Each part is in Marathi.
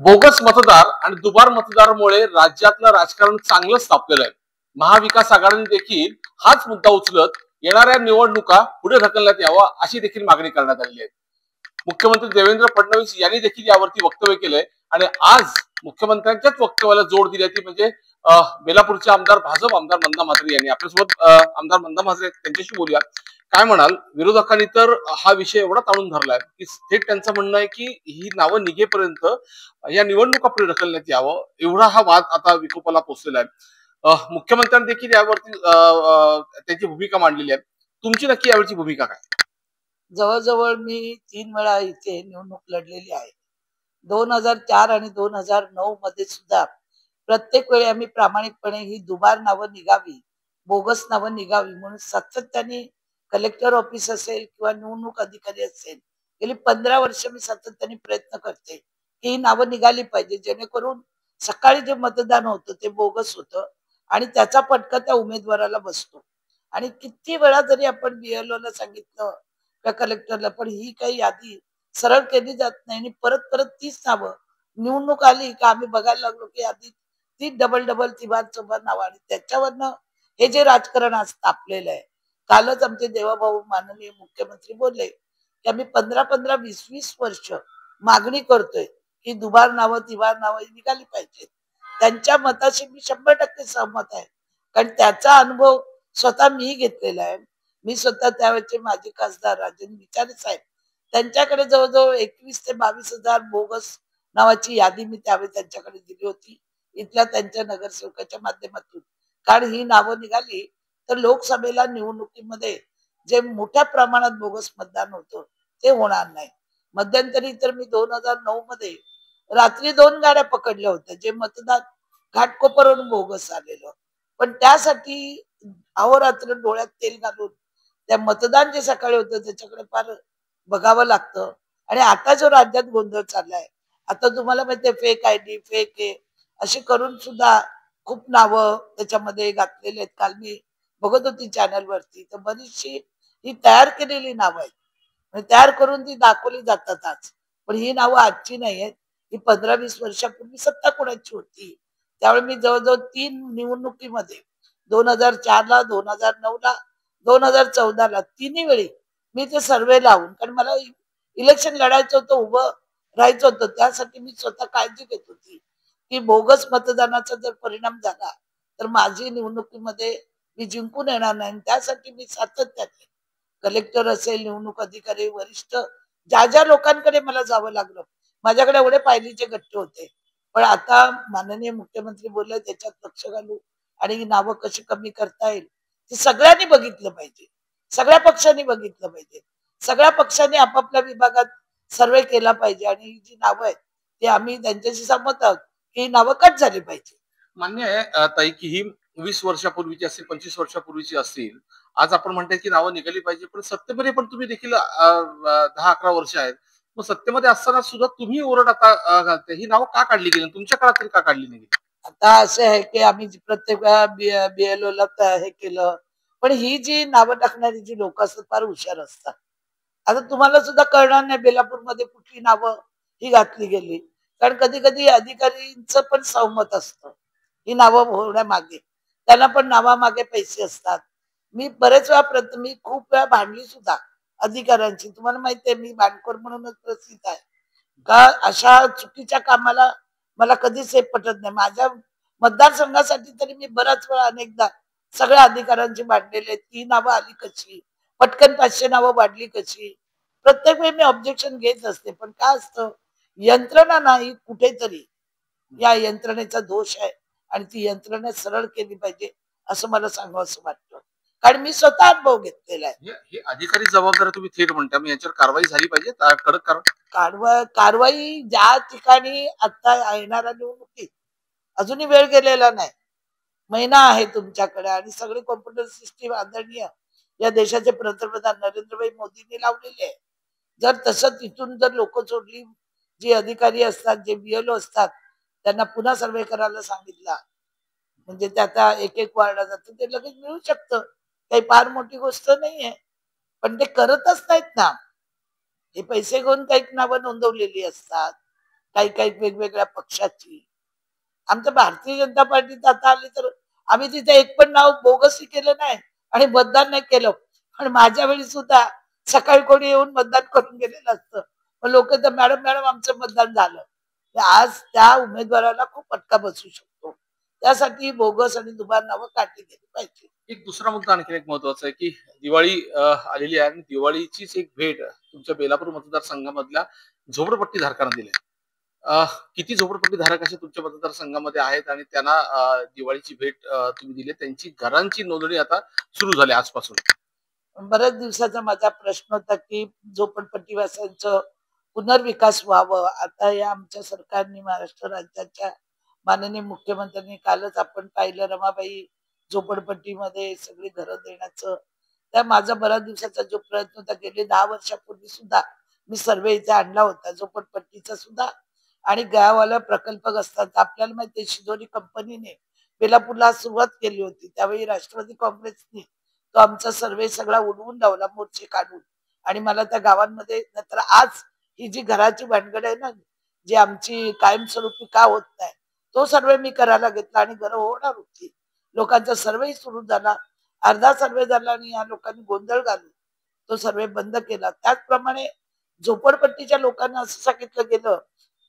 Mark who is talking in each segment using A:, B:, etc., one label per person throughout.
A: बोगस मतदार आणि दुबार मतदारामुळे राज्यातलं राजकारण चांगलंच तापलेलं आहे. महाविकास आघाडीने देखील हाच मुद्दा उचलत येणाऱ्या निवडणुका पुढे ढकलण्यात यावा अशी देखील मागणी करण्यात आली आहे. मुख्यमंत्री देवेंद्र फडणवीस यांनी देखील यावरती वक्तव्य केलंय आणि आज मुख्यमंत्र्यांच्याच वक्तव्याला जोड दिली ती म्हणजे बेलापूरचे आमदार भाजप आमदार मंदा म्हात्रे यांनी. आपल्यासोबत आमदार मंदा म्हात्रे त्यांच्याशी बोलूया. काय म्हणाल? विरोधकांनी तर हा विषय एवढा ताणून धरलाय की थेट त्यांचं म्हणणं आहे की ही नावं निघेपर्यंत या निवडणुका पुढे ढकलण्यात यावं, एवढा हा वाद आता विकोपाला पोहोचलेला आहे. मुख्यमंत्र्यांनी देखील यावरती त्यांची भूमिका मांडलेली आहे. तुमची नक्की यावरची भूमिका काय?
B: जवळजवळ मी 3 वेळा इथे निवडणूक लढलेली आहे. 2004 आणि 2009 मध्ये सुद्धा प्रत्येक वेळी आम्ही प्रामाणिकपणे ही दुबार नावं निघावी, बोगस नावं निघावी म्हणून सातत्याने कलेक्टर ऑफिस असेल किंवा निवडणूक अधिकारी असेल, गेली 15 वर्ष मी सातत्याने प्रयत्न करते की ही नावं निघाली पाहिजे, जेणेकरून सकाळी जे मतदान होतं ते बोगस होतं आणि त्याचा फटका त्या उमेदवाराला बसतो. आणि किती वेळा जरी आपण BLO सांगितलं त्या कलेक्टरला, पण ही काही यादी सरळ केली जात नाही आणि परत परत तीच नावं. निवडणूक आली का आम्ही बघायला लागलो की यादी ती डबल डबल तिबार चौबार नावं आणि त्याच्यावरनं हे जे राजकारण आज तापलेलं आहे. कालच आमचे देवाभाऊ माननीय मुख्यमंत्री बोलले की आम्ही 15-15, 20-20 वर्ष मागणी करतोय की दुबार नावं तिबार नावं निघाली पाहिजेत. त्यांच्या मताशी मी 100% सहमत आहे, कारण त्याचा अनुभव स्वतः मी घेतलेला आहे. मी स्वतः त्यावेळेचे माजी खासदार राजेंद्र विचारे साहेब त्यांच्याकडे जवळजवळ 21 ते 22,000 बोगस नावाची यादी मी त्यावेळी त्यांच्याकडे दिली होती, इथल्या त्यांच्या नगरसेवकाच्या माध्यमातून. कारण ही नावं निघाली तर लोकसभेला निवडणुकीमध्ये जे मोठ्या प्रमाणात बोगस मतदान होतं ते होणार नाही. मध्यंतरी तर मी 2009 मध्ये रात्री 2 गाड्या पकडल्या होत्या, जे मतदान घाटकोपरवरून बोगस आलेलं. पण त्यासाठी अहोरात्र डोळ्यात तेल घालून त्या मतदान जे सकाळी होतं त्याच्याकडे फार बघावं लागतं. आणि आता जो राज्यात गोंधळ चाललाय, आता तुम्हाला माहितीये फेक ID, फेक आहे अशी करून सुद्धा खूप नावं त्याच्यामध्ये घातलेली आहेत. काल मी बघत होती चॅनलवरती, तर बरीचशी ही तयार केलेली नावं आहेत आणि तयार करून ती दाखवली जातात आज. पण ही नावं आजची नाही आहेत. ही 15-20 वर्षापूर्वी सत्ता कोणाची होती त्यावेळी मी जवळजवळ 3 निवडणुकीमध्ये 2004ला, 2009ला, 2014ला तिन्ही वेळी मी ते सर्वे लावून, कारण मला इलेक्शन लढायचं होतं, उभं राहायचं होतं, त्यासाठी मी स्वतः काळजी घेत होती की बोगस मतदानाचा जर परिणाम झाला तर माझी निवडणुकीमध्ये मी जिंकून येणार नाही. त्यासाठी मी सातत्याने कलेक्टर असेल, निवडणूक अधिकारी, वरिष्ठ ज्या ज्या लोकांकडे मला जावं लागलं, माझ्याकडे एवढे पायलीचे गट्टे होते. पण आता माननीय मुख्यमंत्री बोलले त्याच्यात लक्ष घालू आणि ही नावं कशी कमी करता येईल ते सगळ्यांनी बघितलं पाहिजे, सगळ्या पक्षांनी बघितलं पाहिजे. सगळ्या पक्षांनी आपापल्या विभागात सर्वे केला पाहिजे आणि ही जी नावं आहेत ते आम्ही त्यांच्याशी सहमत आहोत की ही नावं कट झाली पाहिजे.
A: मान्य आहे ताई की ही 20 वर्षापूर्वीची असतील, 25 वर्षापूर्वीची असतील. आज आपण म्हणताय की नावं निघाली पाहिजे, पण सत्तेमध्ये पण तुम्ही देखील 10-11 वर्ष आहेत. मग सत्तेमध्ये असताना सुद्धा तुम्ही ओरड आता घालताय. ही नावं का काढली गेली? तुमच्या काळात तरी का काढली नाही गेली?
B: आता असे आहे की आम्ही प्रत्येक वेळा BLOला हे केलं, पण ही जी नावं टाकणारी जी लोक असतात फार हुशार असतात. आता तुम्हाला सुद्धा कळणार नाही बेलापूरमध्ये कुठली नावं ही घातली गेली, कारण कधी कधी अधिकारींचं पण सहमत असतं ही नावं होण्यामागे, त्यांना पण नावामागे पैसे असतात. मी बरेच वेळा मी खूप वेळा भांडली सुद्धा अधिकाऱ्यांची. तुम्हाला माहितीये मी भांडखोर म्हणूनच प्रसिद्ध आहे का. अशा चुकीच्या कामाला मला कधीच हे पटत नाही. माझ्या मतदारसंघासाठी तरी मी बऱ्याच वेळा अनेकदा सगळ्या अधिकाऱ्यांची भांडलेले आहेत. ही नावं आली कशी, पटकन 500 नावं वाढली कशी. प्रत्येक वेळी मी ऑब्जेक्शन घेत असते, पण काय असतं, यंत्रणा नाही कुठेतरी या यंत्रणेचा दोष आहे आणि ती यंत्रणा सरळ केली पाहिजे असं मला सांगावं असं वाटतं, कारण मी स्वतः अनुभव घेतलेला आहे.
A: हे अधिकारी जबाबदार तुम्ही थेट म्हणता, मग याच्यावर कारवाई झाली पाहिजे, कडक
B: कारवाई ज्या ठिकाणी आता येणाऱ्या निवडणुकीत अजूनही वेळ गेलेला नाही, महिना आहे तुमच्याकडे आणि सगळी कॉम्प्युटर सिस्टीम आदरणीय या देशाचे पंतप्रधान नरेंद्रभाई मोदींनी लावलेली आहे. जर तसं तिथून जर लोक सोडली, जी अधिकारी असतात, जे BLO असतात, त्यांना पुन्हा सर्वे करायला सांगितला म्हणजे ते आता एक एक वाढला जातं, ते लगेच मिळू शकतं. काही फार मोठी गोष्ट नाहीये, पण ते करतच नाहीत ना. हे पैसे घेऊन काही नावं नोंदवलेली असतात. काही काही वेगवेगळ्या पक्षाची. आमच्या भारतीय जनता पार्टीत आता आली तर आम्ही तिथे एक पण नाव बोगसही केलं नाही आणि मतदान नाही केलं. पण माझ्या वेळी सुद्धा सकाळी कोणी येऊन मतदान करून गेलेलं असतं. मग लोक तर मॅडम मॅडम आमचं मतदान झालं. आज त्या उमेदवाराला खूप फटका बसू शकतो. त्यासाठी बोगस आणि दुबार नावं काढली गेली पाहिजे.
A: एक दुसरा मुद्दा आणखी एक महत्वाचा आहे की दिवाळी आलेली आहे आणि दिवाळीचीच एक भेट तुमच्या बेलापूर मतदारसंघामधल्या झोपडपट्टी धारकांना दिली आहे. किती झोपडपट्टी धारक असे तुमच्या मतदारसंघामध्ये आहेत आणि त्यांना दिवाळीची भेट तुम्ही दिली, त्यांची घरांची नोंदणी आता सुरू झाली आजपासून?
B: बऱ्याच दिवसाचा माझा प्रश्न होता की झोपडपट्टीवासियांचं पुनर्विकास व्हावं. आता या आमच्या सरकारने महाराष्ट्र राज्याच्या माननीय मुख्यमंत्र्यांनी कालच आपण पाहिलं रमाबाई झोपडपट्टीमध्ये सगळी घरं देण्याचं. त्या माझा बऱ्याच दिवसाचा जो प्रयत्न होता गेले 10 वर्षापूर्वी सुद्धा मी सर्वे इथे आणला होता झोपडपट्टीचा सुद्धा आणि गावाला प्रकल्पग्रस्तांचा. आपल्याला माहिती शिदोरी कंपनीने बेलापूरला सुरुवात केली होती. त्यावेळी राष्ट्रवादी काँग्रेसने तो आमचा सर्वे सगळा उडवून लावला मोर्चे काढून आणि मला त्या गावांमध्ये नंतर आज ही जी घराची भानगड आहे ना जी आमची कायमस्वरूपी का होत नाही तो सर्वे मी करायला घेतला आणि घरं होणार होती. लोकांचा सर्वे सुरू झाला. अर्धा सर्वे झाला आणि या लोकांनी गोंधळ घालून तो सर्वे बंद केला. त्याचप्रमाणे झोपडपट्टीच्या लोकांना असं सांगितलं गेलं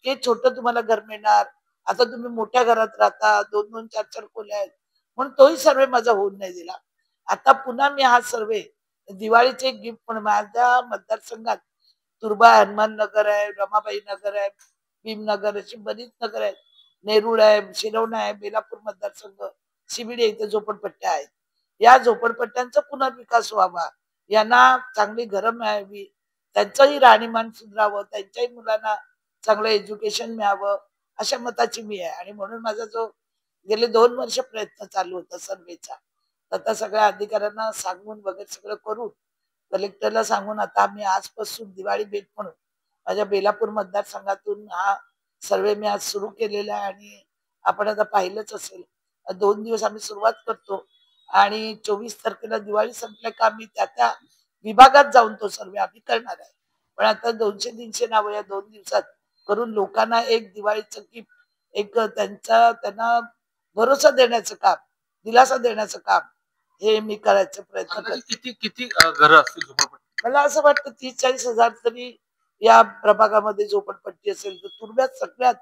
B: की छोटं तुम्हाला घर मिळणार. आता तुम्ही मोठ्या घरात राहता 2-2, 4-4 खोल्या आहेत म्हणून तोही सर्वे माझा होऊन नाही दिला. आता पुन्हा मी हा सर्वे दिवाळीचे एक गिफ्ट म्हणून माझ्या मतदारसंघात तुर्बा हनुमान नगर आहे, रमाबाई नगर आहे, भीमनगर अशी बरीच नगर आहेत, नेरुळ आहे, शिरवणा आहे, बेलापूर मतदारसंघ, शिबिडी इथे झोपडपट्ट्या आहेत. या झोपडपट्ट्यांचा पुनर्विकास व्हावा, यांना चांगली घरं मिळावी, त्यांचंही राहणीमान सुधारावं, त्यांच्याही मुलांना चांगलं एज्युकेशन मिळावं अशा मताची मी आहे. आणि म्हणून माझा जो गेले 2 वर्ष प्रयत्न चालू होता सर्वेचा आता सगळ्या अधिकाऱ्यांना सांगून वगैरे सगळं करून कलेक्टरला सांगून आता आम्ही आजपासून दिवाळी भेट म्हणून माझ्या बेलापूर मतदारसंघातून हा सर्वे मी आज सुरू केलेला आहे. आणि आपण आता पाहिलंच असेल 2 दिवस आम्ही सुरुवात करतो आणि 24 तारखेला दिवाळी संपल्या का आम्ही त्या त्या विभागात जाऊन तो सर्वे आम्ही करणार आहे. पण आता 200-300 नावं या 2 दिवसात करून लोकांना एक दिवाळीचं गिफ्ट एक त्यांना भरोसा देण्याचं काम, दिलासा देण्याचं काम हे मी करायचा प्रयत्न करते.
A: किती किती घरं असतील झोपडपट्टी?
B: मला असं वाटतं 30-40 हजार तरी या प्रभागामध्ये झोपडपट्टी असेल तर तुर्ब्यात सगळ्यात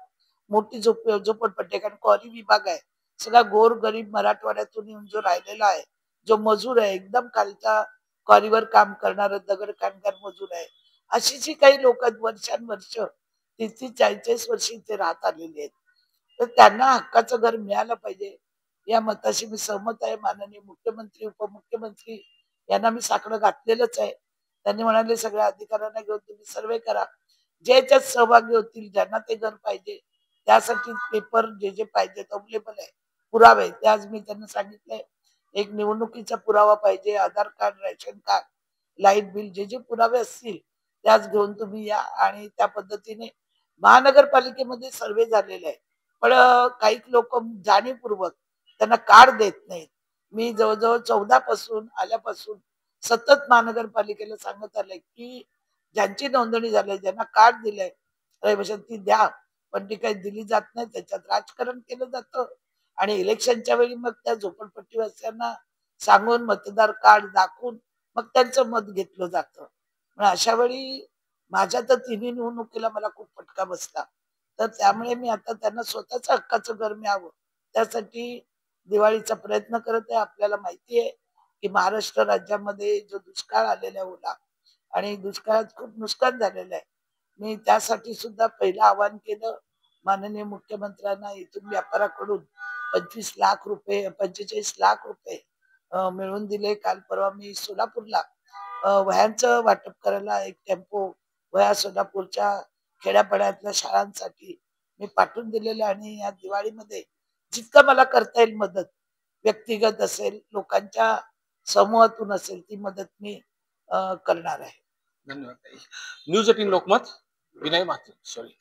B: मोठी झोपडपट्टी आहे. कारण क्वारी विभाग आहे. सगळा गोर गरीब मराठवाड्यातून येऊन जो राहिलेला आहे, जो मजूर आहे एकदम खालच्या क्वारीवर काम करणारा दगड कामगार मजूर आहे. अशी जी काही लोक वर्षानुवर्ष 30-40 वर्ष इथे राहत आलेली आहेत तर त्यांना हक्काचं घर मिळालं पाहिजे या मताशी मी सहमत आहे. माननीय मुख्यमंत्री उपमुख्यमंत्री यांना मी साकडं घातलेलंच आहे. त्यांनी म्हणाले सगळ्या अधिकाऱ्यांना घेऊन तुम्ही सर्वे करा, जे याच्यात सहभागी होतील ज्यांना ते घर पाहिजे त्यासाठी पेपर जे जे पाहिजे अवेलेबल आहे, पुरावे ते आज मी त्यांना सांगितलंय. एक निवडणुकीचा पुरावा पाहिजे, Aadhaar card, ration card, light bill जे जे पुरावे असतील त्याच घेऊन तुम्ही या. आणि त्या पद्धतीने महानगरपालिकेमध्ये सर्वे झालेला आहे पण काही लोक जाणीवपूर्वक त्यांना कार्ड देत नाहीत. मी जवळजवळ 14 पासून आल्यापासून सतत महानगरपालिकेला सांगत आलंय की ज्यांची नोंदणी झाली ज्यांना कार्ड दिलंय रहिवाशांना ती द्या, पण ती काही दिली जात नाही. त्याच्यात राजकारण केलं जातं आणि इलेक्शनच्या वेळी मग त्या झोपडपट्टीवासियांना सांगून मतदार कार्ड दाखवून मग त्यांचं मत घेतलं जातं. अशा वेळी माझ्या तर तिन्ही निवडणुकीला मला खूप फटका बसला. तर त्यामुळे मी आता त्यांना स्वतःच हक्काचं घर मिळावं त्यासाठी दिवाळीचा प्रयत्न करत आहे. आपल्याला माहिती आहे की महाराष्ट्र राज्यामध्ये जो दुष्काळ आलेला ओला आणि दुष्काळात खूप नुकसान झालेलं आहे. मी त्यासाठी सुद्धा पहिलं आवाहन केलं माननीय मुख्यमंत्र्यांना इथून व्यापाराकडून 25 लाख रुपये 45 लाख रुपये मिळवून दिले. काल परवा मी सोलापूरला वह्यांचं वाटप करायला एक टेम्पो वह्या सोलापूरच्या खेड्यापाड्यातल्या शाळांसाठी मी पाठवून दिलेले आणि या दिवाळीमध्ये जितकं मला करता येईल मदत व्यक्तिगत असेल लोकांच्या समूहातून असेल ती मदत मी करणार आहे.
A: धन्यवाद. न्यूज 18 लोकमत, विनय माथुर. सॉरी.